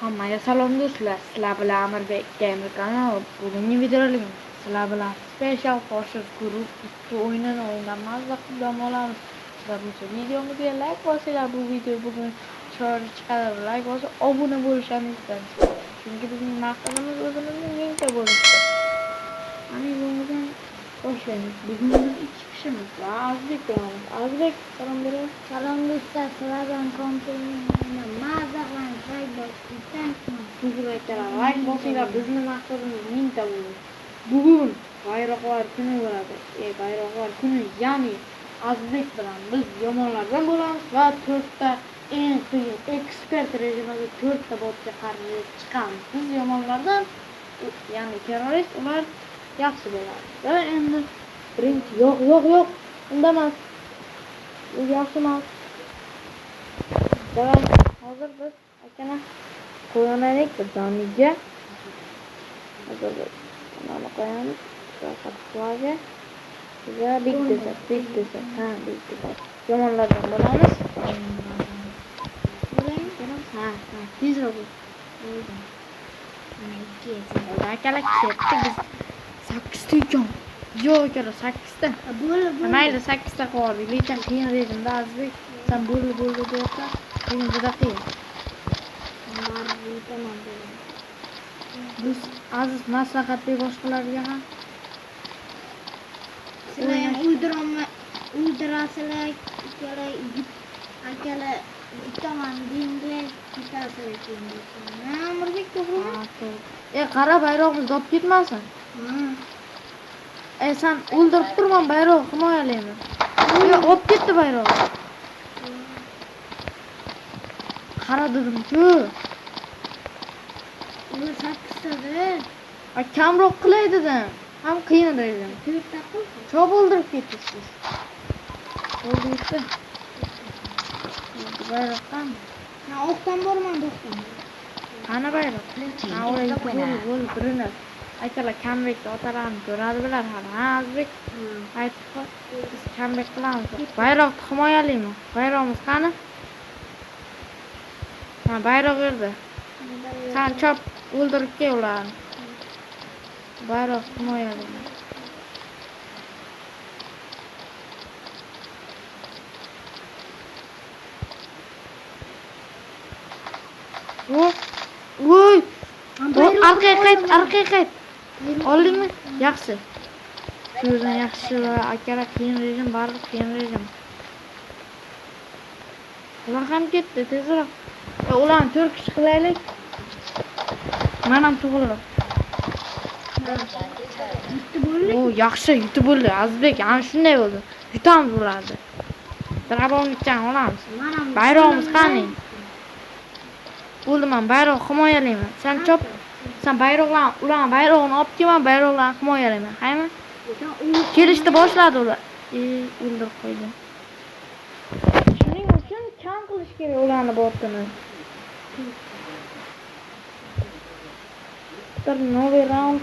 Hammaga salom do'stlar. Sizlar bilan Amirbek Gamer kanali. Bugungi videoda sizlar bilan Special Forces guruh 2 o'yinini o'ynab mazza qilib dam olamiz. Sizlar bu videomizga like bosinglar, bu video bugun chiroyli chiqadi. Like bosib, obuna bo'lishingizni istaymiz. Chunki bizning maqsadimiz o'zimizning yengta bo'lishdir. Mana bugun boshlaymiz. Bugun biz 2 kishimiz va Azbek bilan. Azbek, salom bering. Salom do'stlar, sizlar bilan kompaniyaning mazza qilamiz. Like bosinglar, bizni maqsadimiz mingta bo'ladi. Bugun bayroqlar kuni bo'ladi. Bayroqlar kuni, ya'ni Azbek bilan biz yomonlardan bo'lamiz va 4 ta eng qiyin ekspert rejimida 4 ta botga qarshi chiqamiz. Biz yomonlardan, ya'ni terrorist, ular yaxshi bo'ladi. Va endi birinchi yo'q, undamas. Bu yaxshi emas. Davay, hozir biz akana qo'yaylik bir doniga. Hozir mana qo'yamiz. Qattiqlarga. Va bittasi. Ha, bittasi. Yomonlardan bo'lamiz. Ha, tezroq. Akalar ketdi biz 8 ta ekan. Yo'q akalar 8 ta. Mayli 8 ta qoldik. Lekin qiyin rejimda Azbek sen bo'ldi deyapsan. Qiyin juda qiyin. Biz aziz maslahat bering boshqalarga ham. Sizlar ham uydirasizlar, akalar bittaman dengiz bitasizlar keyin. Amirbek to'g'rimi? Qara bayrog'imizni olib ketmasin. Sen o'ldirib turman, bayrog'ni himoyalayman. Olib ketdi bayrog'ni. Qara dedim-ku. Ular 8 tadir. Kamroq qilay dedim. Ham qiyin dedim. 4 ta qil. Cho'p o'ldirib ketdingiz. O'ldirdi. Bayroqdan. Ha, o'qdan borman do'stim. Qani bayroq? Ha, o'ldirib birini. Aytala kamrekda otalarni ko'radilar hali. Ha, Azbek. Aytib, biz kamrek qilamiz. Bayroqni himoyalaymi? Bayrog'imiz qani? Ha, bayroq yerda. Sen chop o'ldirib kel ularni. Bayroq himoyalaymi? Voy! Arqaga qayt. Oldingmi? Yaxshi. Shu yerdan yaxshi va akalar qiyin rejim, baribir qiyin rejim. Ular ham ketdi, tezroq. Ularni 4 kishi qilaylik. Men ham tug'ildim. O, yaxshi, yutib bo'ldi. Azbek, ana shunday bo'ldi. Yutamiz ularni. Drabonlikdan olamiz. Bayrog'imiz qani? Bo'ldiman, bayroq himoyalayman. Sen chop. Sen ularning bayrog'ini olib kelman, bayroqlarni himoyalayman. Haymi? Kelishdi boshladi ular. O'ldirib qo'ydi. Shuning uchun kam qilish kerak ularni botini. Bir новый раунд.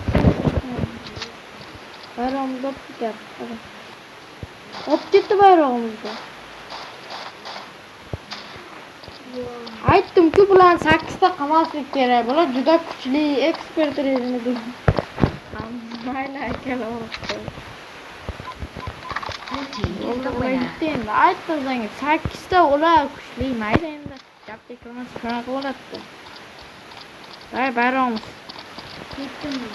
Bayrog'imizni olib ketyapti. Olib ketdi bayrog'imizni. Aytdim-ku, bularni 8 ta qamaslik kerak. Bular juda kuchli ekspert rejimida. Mayli akalar. Aytdim senga 8 ta ular kuchli. Mayli endi. Gapga kirmas, shunaqa bo'ladi. Bayrog'imiz. Ketdimi?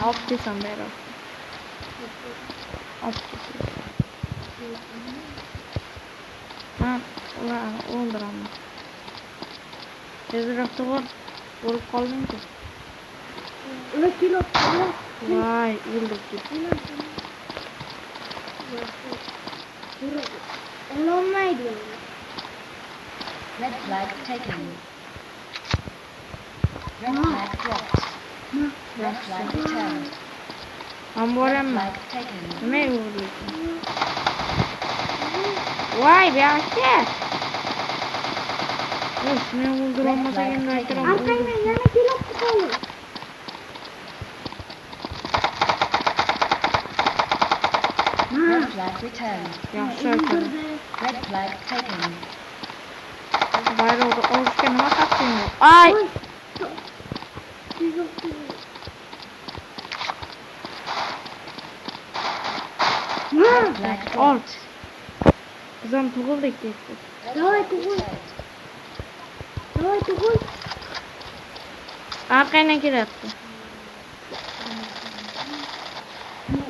Olib kelsam bayroq. Olib kelsam. Ha, ularni o'ldiraman. Tezroq tug'il. O'lib qolding-ku. Ular kelib qoldi. Voy, o'ldirib ketdi. Ololmaydi. Red flag taken. Red flag dropped. Red flag returned. Amboram. Flag taken. Nima o'ldirdi? Voy, baqcha. Shuni o'ldira olmasaganda aytaman. Arqangdan yana kelib qoldi. Red flag returned. Yaxshi aytadi. Red flag taken. Bayroqni olishga nima qildingiz? Ay! Red Flag Ol. dropped. Kızım tug'ildik deydi. Red Давай, flag тug'il. returned. Давай, tug'il. Arkaydan kelyapti.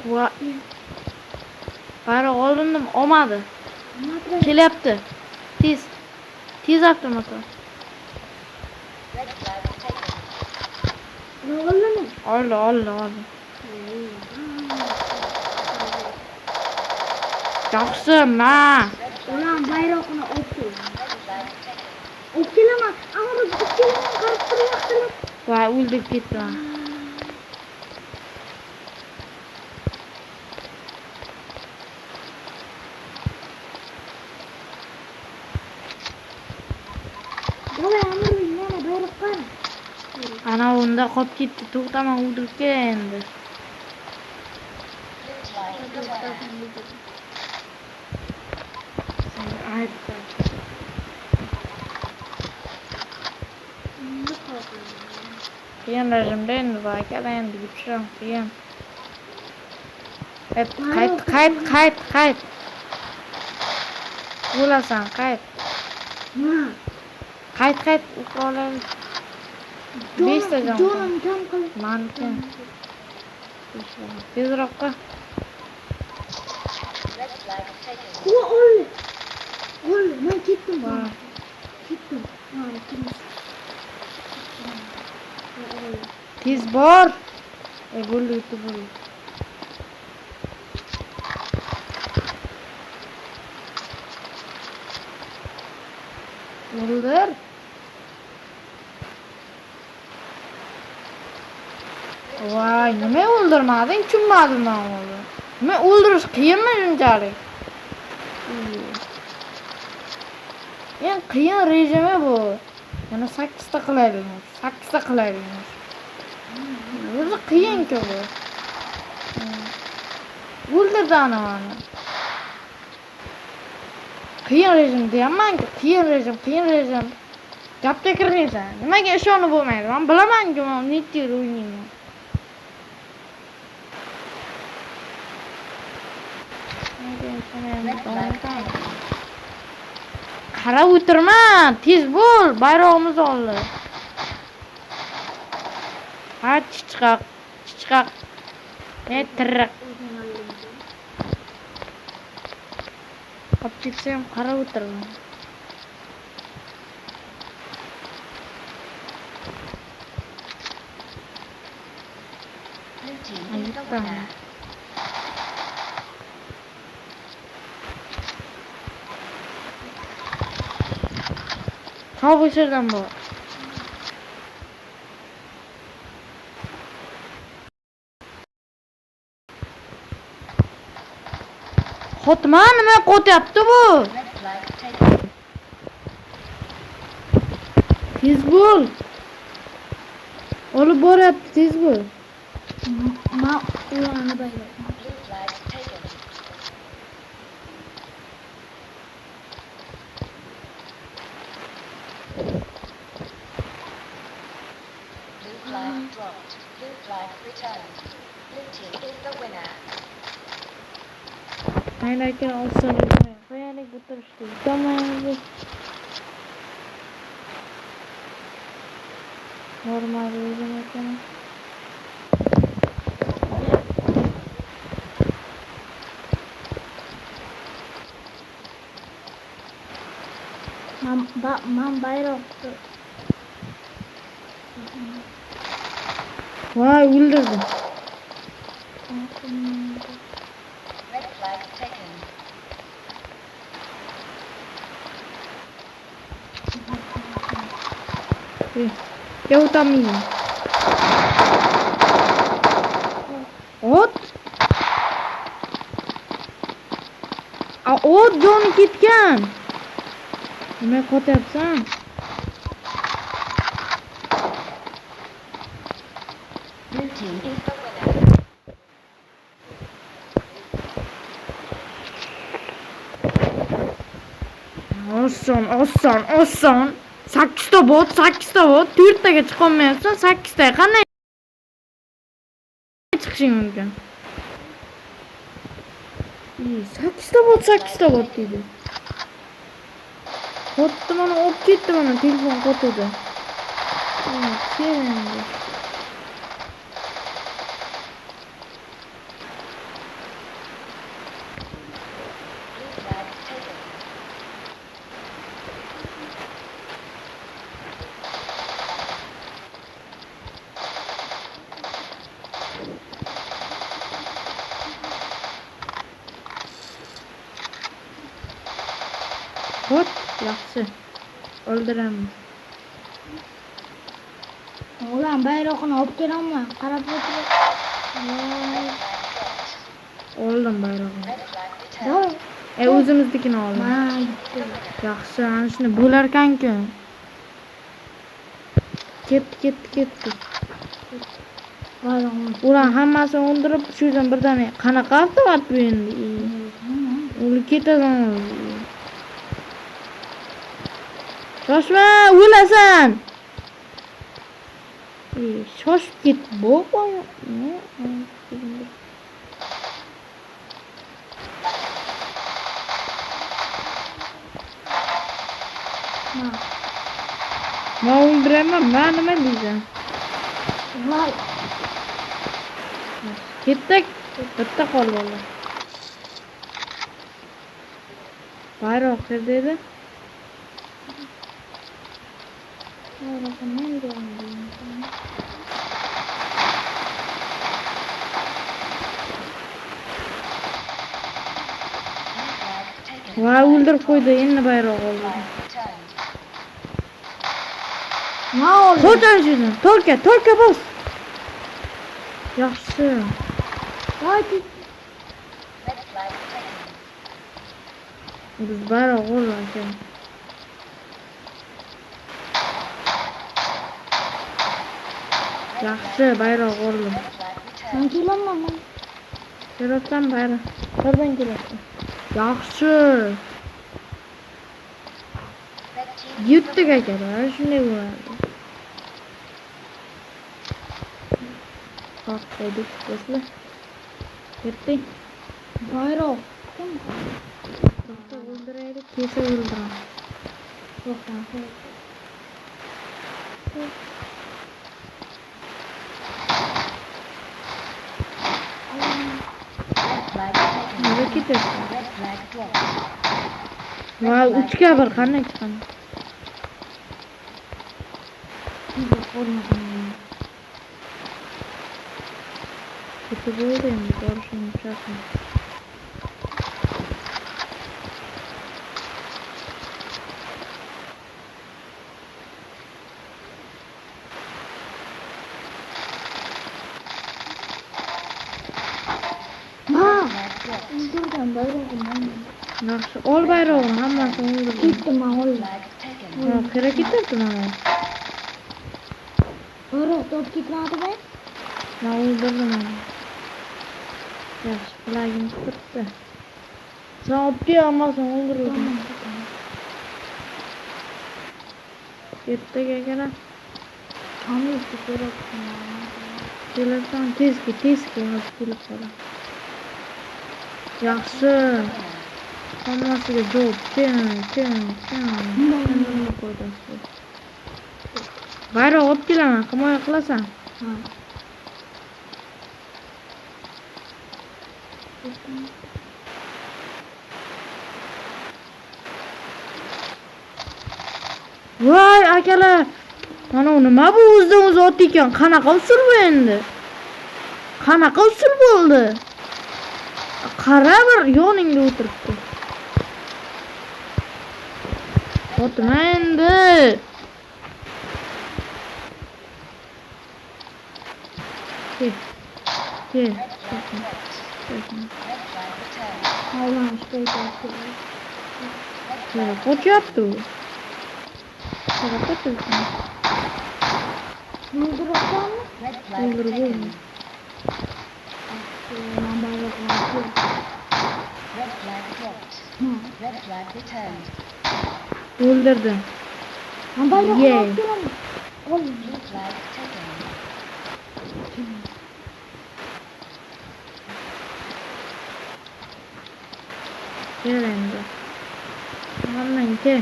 Va. Bari olindim, olmadi. Kelyapti. Tez. Tez avtomotor. Red flag taken. Ne oldu mu? Oldi. Yaxshi, ma. Ulan bayroqni o'pdi. Red flag taken. O'pdilarmi? Ammo biz ikkalamiz qarab turyaptilar. Voy, o'ldirib ketdi. Давай, Amir, yana bayroq qara. Ana unda qolib ketdi. To'xtama, o'ldirib kel endi. Blue flag returned. Qiyin rejimda endi voy, akala endi yutishim qiyin. Qayt. O'lasan, qayt. Ma. Qayt, uqolar. 5 ta jon. Jonim kam qilib. Manki. Tezroqqa. Red flag taken. O'ldi. Men ketdim. Voy. Ketdim. Tez bor. Bo'ldi. O'ldir. Voy, nima o'ldirmading? Tushunmadim men uni. Nima o'ldirish qiyinmi shunchalik? Eng qiyin rejimi bu. Yana 8 ta qilaylik. O'zi qiyin-ku bu. O'ldirdi ana. Qiyin rejim deyapman-ku, qiyin rejim. Gapga kirmaysan. Nimaga ishonib bo'lmaydi? Men bilaman-ku, men netdir o'ynayman. Qarab o'tirma, tez bo'l, bayrog'imiz oldi. Ha, chiqaq. Tirriq. Qolib ketsam qarab o'tirman. Blue team is the winner. Sog' o'sherdan bor. Xotma nima qo'tyapti bu? Red flag taken. Tez bo'l. Olib boryapti, tez bo'l. Ma ularni bayroq. Blue flag taken. Blue flag dropped. Blue flag returned. Blue team is the winner. Aylarken olsa qo'yaylik bitirishdi. Tamam. Normal rejim ekan. Man bayroqni. Voy, o'ldirdi. Red flag taken. Я утомлен. Ot. Ot joni ketgan. Nima qotyapsan? Blue team is the winner. Oson. 8 bot, 8 bot. 4 taga chiqolmayapsan, 8 taga qanday chiqishing mumkin? 8 bot, 8 bot deydi. Xotdi mana olib ketdi mana telefon qotidi. Keling. Hop, yaxshi. O'ldiramiz. Ulan bayroqni olib kelaman. Qarab o'tirib. Oldim bayrog'ini. Voy. O'zimiznikini oldim. Mana Yaxshi, ana shuni bo'larkan-ku. Ketdi. bayroqni. Ular hammasini o'ldirib, shu yerdan birdan qanaqa avtomat bu endi? O'lib ketasan. Shoshma, o'lasan. Shoshib ket, bo'pa. Men o'ldiraman, men nima deysan? Voy. Ketdik. Bitta qoldi ular. Bayroq qayerda edi? Bayroqni berdim. Va o'ldirib qo'ydi, endi bayroq oldi. Nima oldu? Qo'ydan shuni. Torka bos. Yaxshi. Voy. Red flag taken. Biz bayroq oldik. Yaxshi, bayroq oldim. Red flag returned. Sen kelaman. Kelayotgan bayroq. Qayerdan kelyapti? Yaxshi. Red team Yutdik akalar, shunday bo'ladi. Bak, qo'ydik, do'stlar. Ketdik. Bayroq. Kim? Bitta o'ldiraylik, kelsa o'ldiramiz. Yo'qdan. red flag taken. Nega ketyapsan? Red flag dropped. Va 3ga 1 qanday chiqadi? Kimga qo'ymadim. Ketib bo'ldi endi, borishim shart. Ha! Flag dropped. O'ldirdim bayroqni. Yaxshi, ol bayrog'ini, hammasini o'ldirdim. Ketdim men o'ldim. Flag taken. Ha, kerak ketyapti mana. Bayroq olib ketmadimi? Men o'ldirdim uni. Yaxshi, flagim turibdi. Sen olib kel, hammasini o'ldirdim. Ketdik akalar. Hamyurtga kerak. Kelarsan, tezki, olib kelib qolar. Yaxshi. Hammasiga javob. Ken. Bayroq olib kelaman, himoya qilasan. Ha. Voy akalar, mana u nima bu o'zidan o'zi ot ekan? Qanaqa usul bu endi? Qanaqa usul bo'ldi? Qara bir yoningda o'tiribdi. Otma endi. Kel. Red flag returned. Hayvan shikayat Kel, qochyapti u. Qaraqa O'ldiribsanmi? Red flag O'ldirib taken. bo'ldi. Men bayroqni Red flag dropped. Ha. Red flag returned. O'ldirdi. Men bayroqni Yey. olib kelaman. Ol. Blue flag taken. Gel endi. Hamman kel.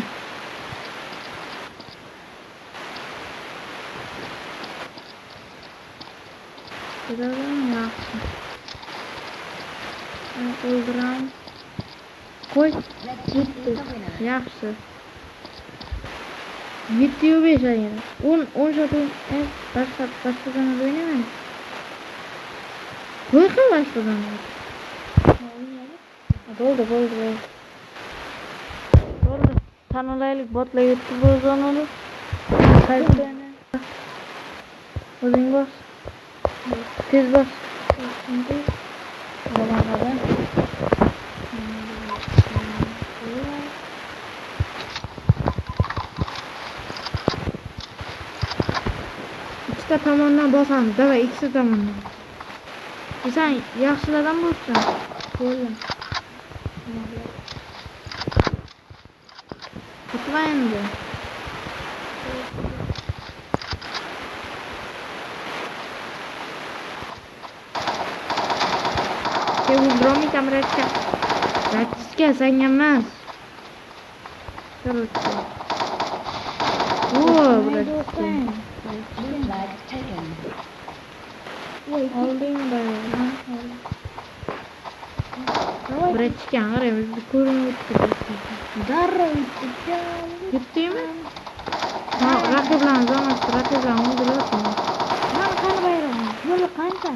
Birazdan yaxshi. O'ldiram. Qo'y. Red team is the winner. Yaxshi. 7-5 ayın. 10 şat oyun. Başladan oynayayım. Koy kal başladan. Oldu. Tanılaylık botla YouTube'u onu. Kaybedene. Uzun bas. Tez bas. Şimdi. Zaman kadar. İkisi tomondan bosamiz. Davay, ikkisi tomondan. Sen yaxshilardan bo'lsin. Qo'ying. Tutma endi. Ke uzromi kameraga. Ratchiga senga emas. Короче. О, братцы. Blue flag taken. Olding bayram. Bratchiga qarang, bizni ko'rinib o'tdi. Darrov ketdim. Yetdingmi? Ha, raqiblarni zamonasi, raqiblarni o'ldiryapman. Mana qani bayroq? Yo'li qancha?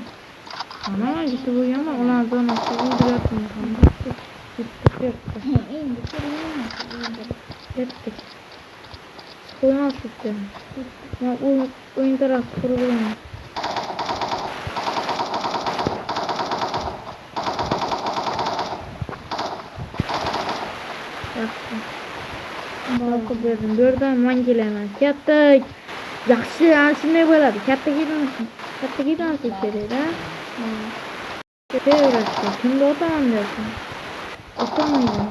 Ana, işte bu yana ulan zamonasi o'ldiryapman. Yetdi. Endi ko'raman. Yetdi. Qo'ymas tutdi. Men o'yin taraf quribman. Yaxshi. O'qib berdim. Bu yerdan men kelaman. Ketdik. Yaxshi, ana shunday bo'ladi. Katta ketmaslik kerak-da. Ketaverasiz. Kimga o'taman dersin? O'tamaydi.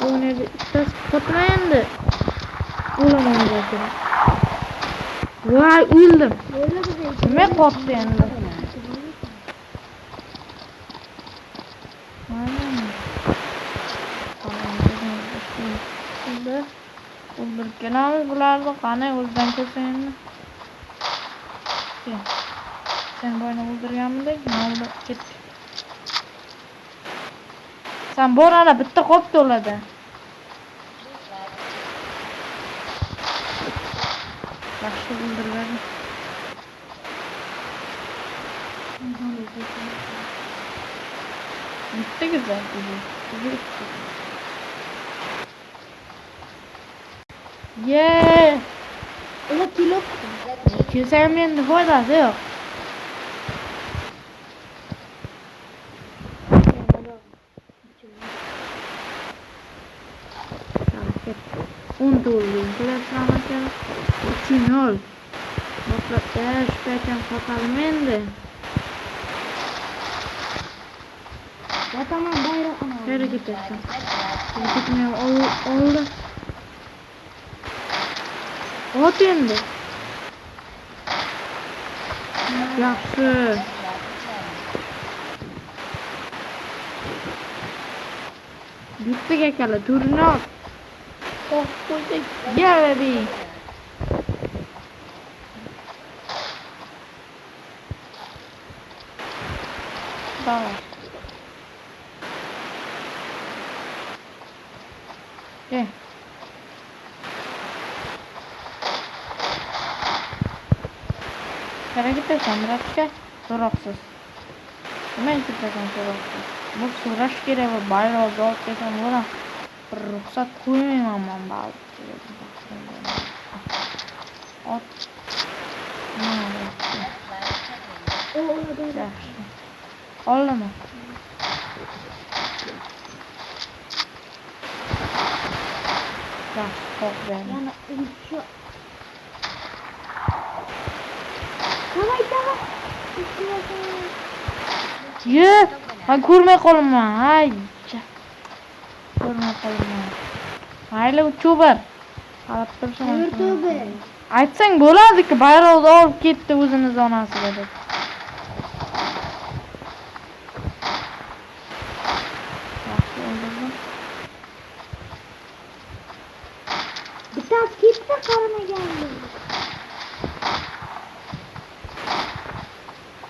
O'ynaydi. Ikkitasi qotma endi. O'laman kerak. Voy, o'ldim. Nima qotdi endi? O'ldirib kelamiz bularni. Qani o'zidan kelsin endi. Sen boyni o'ldirganmiding? Men ketdi. Sen bor ana bitta qopdi ularda. Yaxshi o'ldirgan. Bitta güzel edi. Yeee! Ular kilo. Kilsem endi foydasi yo'q. Untuldim. Uchun Botlab shpaytam qoqalim endi. Yotaman bayroqni. Qayerga ketyapsan? Ketmay oldi. Ot endi. Yaxshi. Bittaga kala turni ol. Qo'ydik. Gel. Давай. Hareket etsem birazcık so'roqsiz. Nima aytibsan so'roqsiz? Bu so'rash kerak va bayroq javob bersam bo'la. Bir ruxsat qo'ymayman men balki. Ot. Yaxshi. Oldimi? Yaxshi, qo'q berdim. Yana shu. Davay. Ye, ben ko'rmay qolaman. Ay. Ko'rmay qolaman. Mayli uchuber. Qarab tursin. YouTuber. Aytsang bo'ladi-ku, bayroqni olib ketdi o'zini zonasiga deb. Yaxshi o'ldirdim. Bittasi ketdi qaramagan.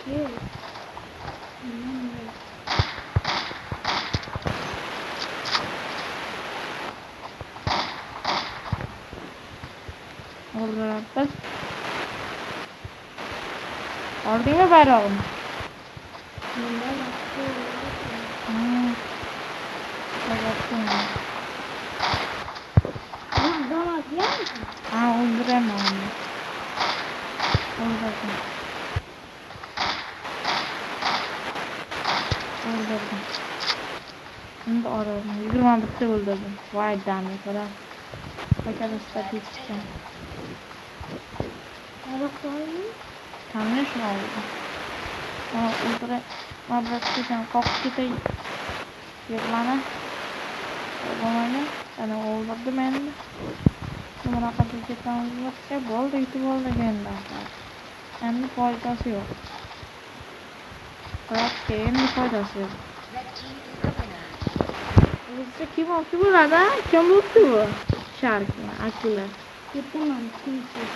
Kel. O'ldiradi. Oldingmi bayrog'ini? Bunda yaxshi. Donat yeyapsan? Ha, o'ldiraman uni. O'ldirdim. Endi oradan 21 ta o'ldirdim. Voy damiqlar. Qachon statistika. Qaroqdormi? Qanday shuni oldim. Mana o'ldiray. Mana biroz qoqib ketay. Yig'lana. Bo'lmaydi. Ana o'ldirdim endi. Bunaqa ketamiz bo'ldi, yutib oldik endi. Endi foydasi yo'q. Biroq endi foydasi yo'q. Red team is the winner. Bizda kim olsa bo'ladi, kim bo'libdi bu? Sharkmi, akula. Ketaman, tinchlik.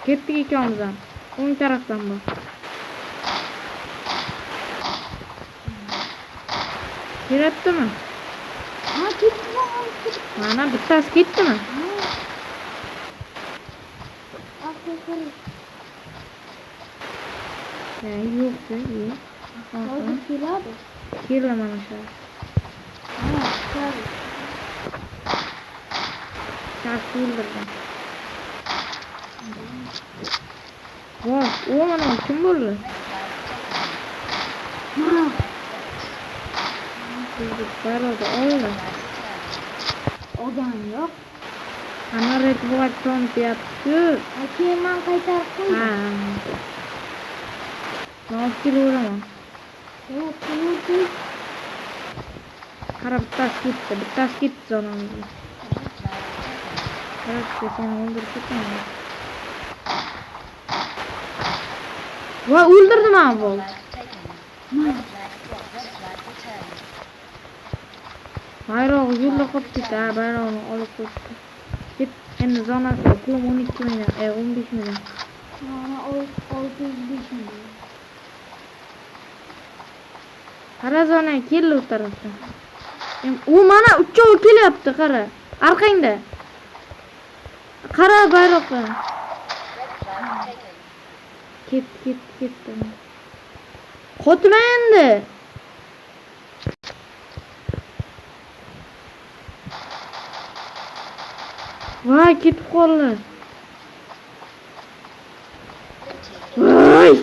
Ketdik ikkalamiz ham. O'ng tarafdan bor. Keladimi? Ha, ketdi. Mana bittasi ketdimi? Yo'q-ku, yo'q. Hozir keladi. Keldi mana shu. Ha, keladi. Shark o'ldirdim. Voy, o mana kim bo'ldi? Ha, Bizni baroda oldi. odam yo'q. Ana red white tonib yapti. Keyin men qaytarib Ha. qo'ydim. Olib kelaman. Yo'q, yo'q. Qara bittasi ketdi zonamizga. Qarab seni o'ldirib ketaman. Voy, o'ldirdim ha bu. Flag taken. Red flag dropped. Red flag returned. Bayrog'i yo'lda qolib ketdi. Ha, bayrog'ini olib qo'ydi. Ket, endi zonasiga pul 12 million, 15 million. Mana 605 ming. Qara zonaga keldi u tarafdan. U mana uchovi kelyapti, qara. Orqangda. Qara bayroqqa. Red flag taken. Ketdi. Qotma endi. Voy, ketib qoldi. Voy!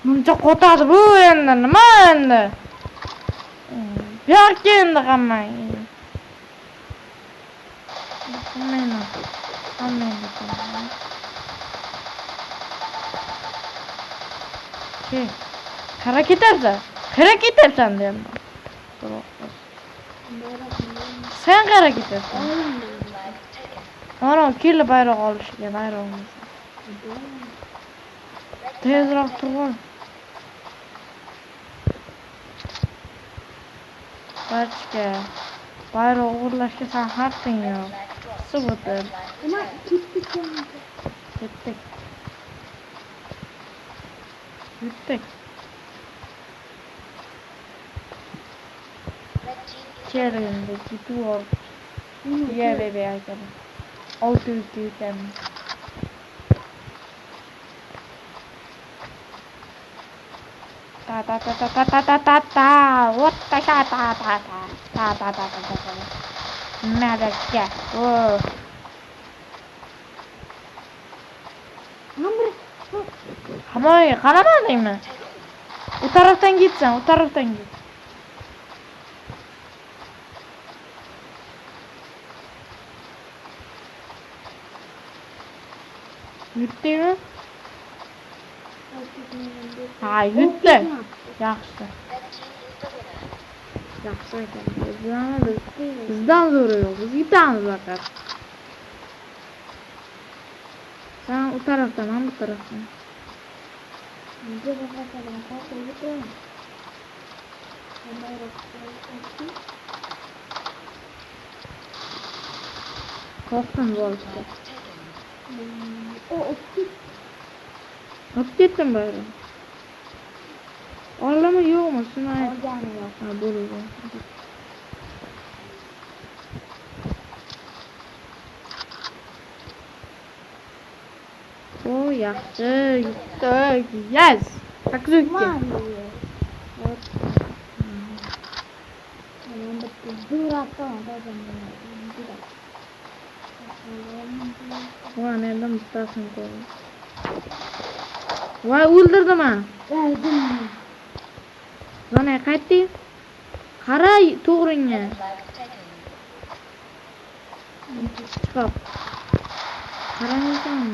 Muncha qotadi bu endi, nima endi? Bu yoqqa endi qammang. Qilmayman. Ke. Qara ketarsan deyapman. Sen qara ketarsan. Flag taken. Mana keldi bayroq olishga, bayrog'imiz. Tezroq turg'in. Barchga bayroq o'g'irlashga san haqqing yo'q. Suv o'tib. Nima ketdi? Ketdik. Red team is Kelindi, kituor. Ya bebe aytadi. Olti ekan. Ta. What ta. Nada ya. Oh. Hamoy, qaramadingmi? U tarafdan ketsan, u tarafdan git. Yutdingmi? Ha, yutdi. Yaxshi. Red team is the winner. Yaxshi ekan. Bizdan zo'ri yo'q. Biz yutamiz faqat. Sen o tarafdan, ben bu taraftan. Bizga bakarsan qo'rqib turibman. Korktum bu oldu. Flag taken. O o'tdi. Nasıl gittin bayram? Ağlama yok mu? Şuna ayet. Olgani yo'q. Ha bo'ldi. O yaxshi, yutdik. Yes. Sakkiz yutdik. Man yo'q. Men bitta duratdan Voy endi bittasin qo'y. Voy o'ldirdim ha. Mana qaytdi. Qara to'g'ringga. Flag taken. Chiqib. Qarangizmi?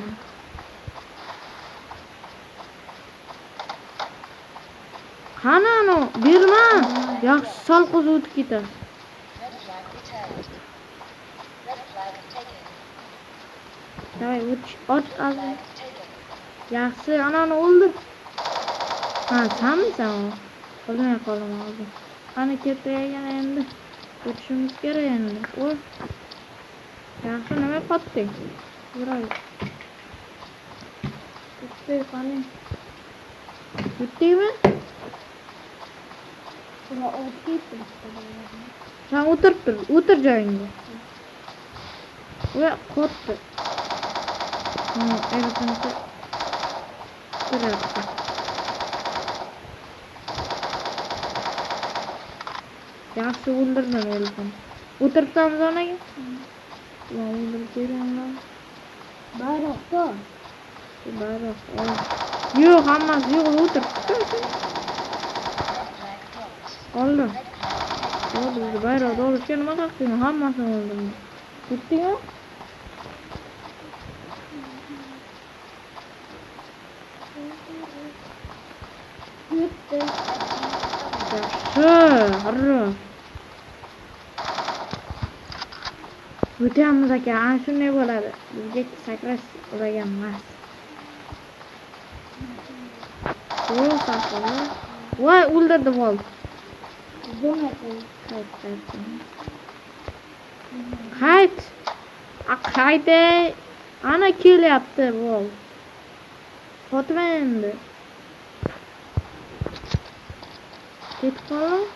Qani anu, berma. Yaxshi sal qo'zib o'tib ketadi. Red flag returned. Red flag taken. Davay o'tish, ot azmi. Flag taken. Yaxshi, anani o'ldir. Ha, senmisan o? Bilmay qoldim hozir. Qani ketaygan endi. O'tishimiz kerak endi. Oy. Yaxshi, nima qotding? Yuraylik. Bitta qani. Bittimi? Buni o'tib Sen o'tirib tur, o'tir joyingga. Voy, qotdi. Ha, eritmasa. Turibdi. Yaxshi o'ldirdim elbin. O'tiribsanmiz onaga? Ulan o'ldirib qo'yganlar. bayroqda. Bayroq. Yo'q, hammasi yo'q, o'tiribdi. Red flag dropped. Oldim. Red flag taken. Oldim, bayroqni olishga nima qildim? Hammasini o'ldirdim. Ketdingmi? Yutdi. Yaxshi, hurra. O'tamiz aka, ana shunday bo'ladi. Bizga sakrash uragan emas. Voy, saqla. Voy, o'ldirdim oldi. Bo'lmaydi. Qayt. Qayt. Ana kelyapti vol. Fatma endi. Ketib qoldim.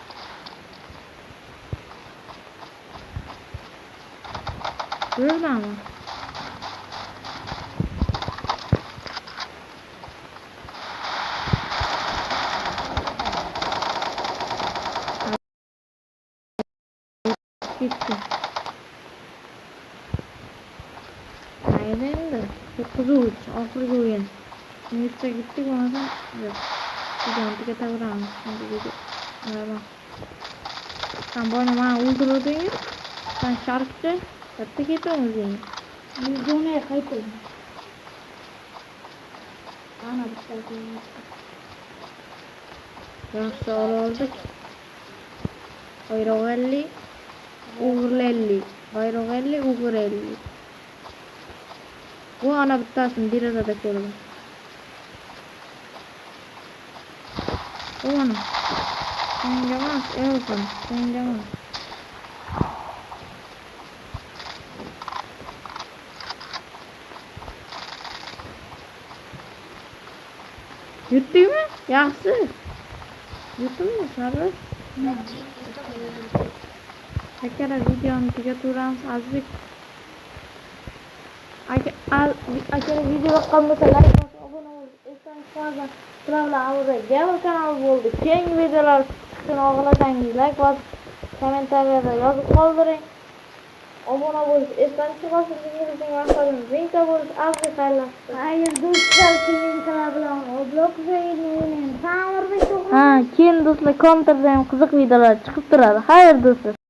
Yurdammi? Ketdi. Mayli endi. To'qqiz oxirgi o'yin. Nechta ketdik bo'lmasa yo'q. Videoni tugataveramiz. Mana. Sen buni mana o'ldirding. Sen sharkchi. Katta ketding o'zing. Videoni qaytdim. Ana bitta. Yaxshi oldik. Bayroqli, o'g'irli. Bayroqli, o'g'irli. Bu ana bittasini derazada ko'rdim. Ona. Senga emas, Elton, senga emas. Yutdingmi? Yaxshi. Yutdingmi? Sabr. Red team is the winner. Akara videoni tugatamiz. Azizlik. Akara video yoqqanmasa like bosib, obuna bo'lib, esdan chiqargan bilan avvalgi kanal bo'ldi. Keyingi videolar uchun xohlasangiz like bosib, kommentariyada yozib qoldiring. Obuna bo'lib, esdan chiqarsin, bizning maqsadimiz bitta bo'lib, azizlik xayrlashsin. Xayr do'stlar, keyin kanal bilan Roblox o'yinini Ha, keyin do'stlar, kontrda ham qiziq videolar chiqib turadi. Xayr do'stlar.